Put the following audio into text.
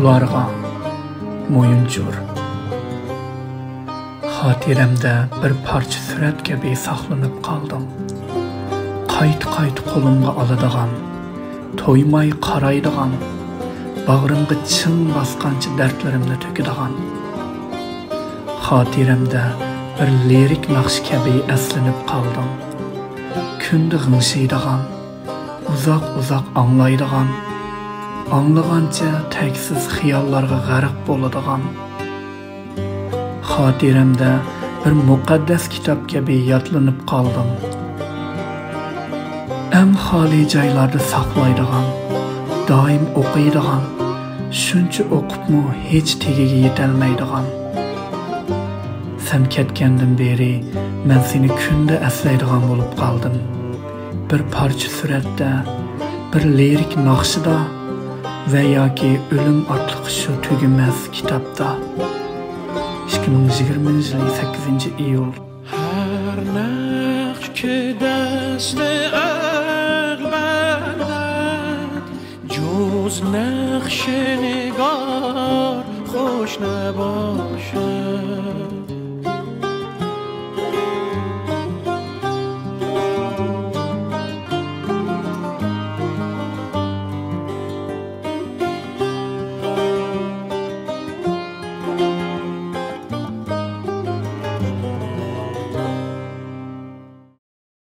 ularga mo'yinchur. Xotiramda bir parcha surat kabi saqlanib qoldim. Qayt qo'limga oladigan, to'ymay qaraydigan, bag'rimga chin bosqancha dardlarimni to'kadigan. Xotiramda bir lirik naqsh kabi aslanib qoldim. Kunda g'ingshiydigan, uzoq anglaydigan, anglagancha taksiz xiyollarga g'arq bo'ladigan. Xotiramda bir muqaddas kitob kabi yodlanib qoldim. Eng xoli joylarda saqlaydigan, doim o'qiydigan, shuncha o'qibmi hech tegiga yetolmaydigan. Sen ketgandan beri men seni kunda aslaydigan bo'lib qoldim. Bir parcha suratda, bir lirik naqshida va yoki o'lim ortliq shu tugamas kitobda. 2020 yılı 8 iyul. Her naqsh ki dasti aql juz naqsh nigar خوش نباشد